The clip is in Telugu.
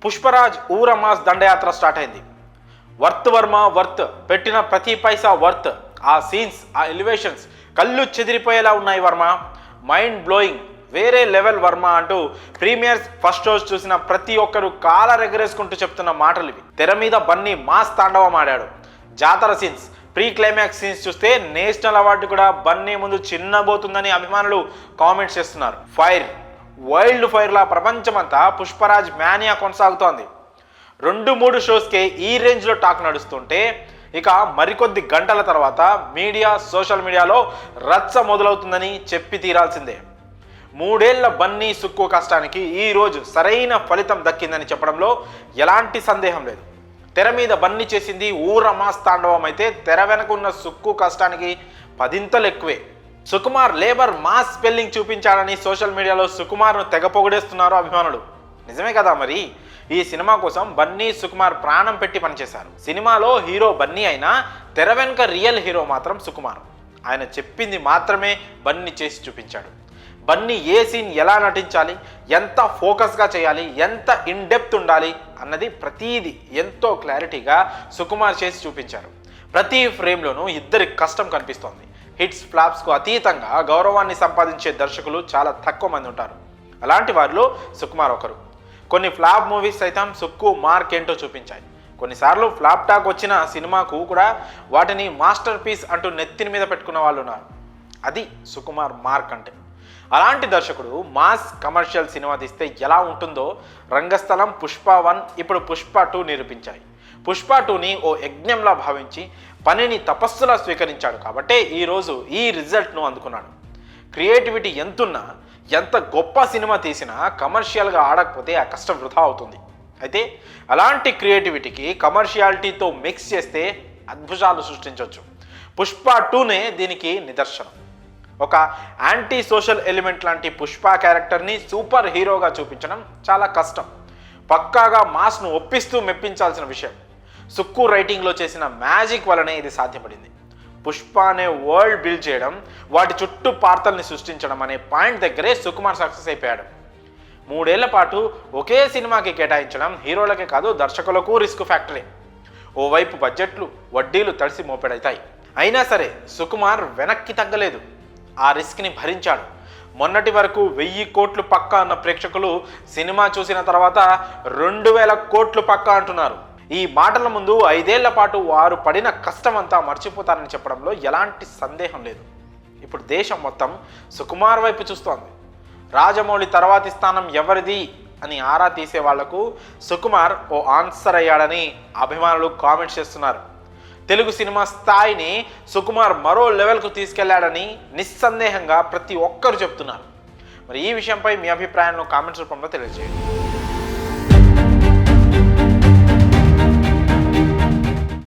పుష్పరాజ్ ఊర మాస్ దండయాత్ర స్టార్ట్ అయింది. వర్త్ వర్మ వర్త్, పెట్టిన ప్రతి పైసా వర్త్. ఆ సీన్స్, ఆ ఎలివేషన్స్ కళ్ళు చెదిరిపోయేలా ఉన్నాయి. వర్మ మైండ్ బ్లోయింగ్, వేరే లెవెల్ వర్మ అంటూ ప్రీమియర్స్ ఫస్ట్ రోజు చూసిన ప్రతి ఒక్కరు కాలర్ ఎగరేసుకుంటూ చెప్తున్న మాటలు ఇవి. తెర మీద బన్నీ మాస్ తాండవం ఆడాడు. జాతర సీన్స్, ప్రీ క్లైమాక్స్ సీన్స్ చూస్తే నేషనల్ అవార్డు కూడా బన్నీ ముందు చిన్నబోతుందని అభిమానులు కామెంట్స్ చేస్తున్నారు. ఫైర్, వైల్డ్ ఫైర్లా ప్రపంచమంతా పుష్పరాజ్ మ్యానియా కొనసాగుతోంది. 2-3 షోస్కే ఈ రేంజ్లో టాక్ నడుస్తుంటే ఇక మరికొద్ది గంటల తర్వాత మీడియా, సోషల్ మీడియాలో రచ్చ మొదలవుతుందని చెప్పి తీరాల్సిందే. 3 ఏళ్ల బన్నీ సుక్కు కష్టానికి ఈరోజు సరైన ఫలితం దక్కిందని చెప్పడంలో ఎలాంటి సందేహం లేదు. తెర మీద బన్నీ చేసింది ఊర మాస్ తాండవం అయితే, తెర వెనకున్న సుక్కు కష్టానికి 10 ఎక్కువే. సుకుమార్ లేబర్ మాస్ స్పెల్లింగ్ చూపించాడని సోషల్ మీడియాలో సుకుమార్ను తెగ పొగిడేస్తున్నారు అభిమానులు. నిజమే కదా మరి. ఈ సినిమా కోసం బన్నీ, సుకుమార్ ప్రాణం పెట్టి పనిచేశారు. సినిమాలో హీరో బన్నీ అయినా తెర వెనుక రియల్ హీరో మాత్రం సుకుమార్. ఆయన చెప్పింది మాత్రమే బన్నీ చేసి చూపించాడు. బన్నీ ఏ సీన్ ఎలా నటించాలి, ఎంత ఫోకస్గా చేయాలి, ఎంత ఇన్డెప్త్ ఉండాలి అన్నది ప్రతీది ఎంతో క్లారిటీగా సుకుమార్ చేసి చూపించారు. ప్రతి ఫ్రేమ్లోనూ ఇద్దరి కష్టం కనిపిస్తోంది. హిట్స్, ఫ్లాప్స్కు అతీతంగా గౌరవాన్ని సంపాదించే దర్శకులు చాలా తక్కువ మంది ఉంటారు. అలాంటి వారిలో సుకుమార్ ఒకరు. కొన్ని ఫ్లాప్ మూవీస్ సైతం సుక్కు మార్క్ ఏంటో చూపించాయి. కొన్నిసార్లు ఫ్లాప్ టాక్ వచ్చిన సినిమాకు కూడా వాటిని మాస్టర్ పీస్ అంటూ నెత్తిని మీద పెట్టుకున్న వాళ్ళు ఉన్నారు. అది సుకుమార్ మార్క్ అంటే. అలాంటి దర్శకుడు మాస్ కమర్షియల్ సినిమా తీస్తే ఎలా ఉంటుందో రంగస్థలం, పుష్ప 1, ఇప్పుడు పుష్ప 2 నిరూపించాయి. పుష్ప 2ని ఓ యజ్ఞంలా భావించి పనిని తపస్సులా స్వీకరించాడు కాబట్టే ఈరోజు ఈ రిజల్ట్ను అందుకున్నాడు. క్రియేటివిటీ ఎంతున్నా, ఎంత గొప్ప సినిమా తీసినా కమర్షియల్గా ఆడకపోతే ఆ కష్టం వృధా అవుతుంది. అయితే అలాంటి క్రియేటివిటీకి కమర్షియాలిటీతో మిక్స్ చేస్తే అద్భుతాలు సృష్టించవచ్చు. పుష్ప 2నే దీనికి నిదర్శనం. ఒక యాంటీ సోషల్ ఎలిమెంట్ లాంటి పుష్ప క్యారెక్టర్ని సూపర్ హీరోగా చూపించడం చాలా కష్టం. పక్కాగా మాస్ను ఒప్పిస్తూ మెప్పించాల్సిన విషయం. సుక్కు రైటింగ్లో చేసిన మ్యాజిక్ వలనే ఇది సాధ్యపడింది. పుష్ప అనే వరల్డ్ బిల్డ్ చేయడం, వాటి చుట్టూ పాత్రల్ని సృష్టించడం అనే పాయింట్ దగ్గరే సుకుమార్ సక్సెస్ అయిపోయాడు. 3 ఏళ్ల పాటు ఒకే సినిమాకి కేటాయించడం హీరోలకే కాదు దర్శకులకు రిస్క్ ఫ్యాక్టరీ. ఓవైపు బడ్జెట్లు, వడ్డీలు తడిసి మోపెడవుతాయి. అయినా సరే సుకుమార్ వెనక్కి తగ్గలేదు. ఆ రిస్క్ని భరించాడు. మొన్నటి వరకు 1000 కోట్లు పక్కా అన్న ప్రేక్షకులు సినిమా చూసిన తర్వాత 2000 కోట్లు పక్కా అంటున్నారు. ఈ మాటల ముందు 5 ఏళ్ల పాటు వారు పడిన కష్టమంతా మర్చిపోతారని చెప్పడంలో ఎలాంటి సందేహం లేదు. ఇప్పుడు దేశం మొత్తం సుకుమార్ వైపు చూస్తోంది. రాజమౌళి తర్వాతి స్థానం ఎవరిది అని ఆరా తీసే వాళ్లకు సుకుమార్ ఓ ఆన్సర్ అయ్యాడని అభిమానులు కామెంట్స్ చేస్తున్నారు. తెలుగు సినిమా స్థాయిని సుకుమార్ మరో లెవెల్కు తీసుకెళ్లాడని నిస్సందేహంగా ప్రతి ఒక్కరు చెప్తున్నారు. మరి ఈ విషయంపై మీ అభిప్రాయాలను కామెంట్స్ రూపంలో తెలియజేయండి.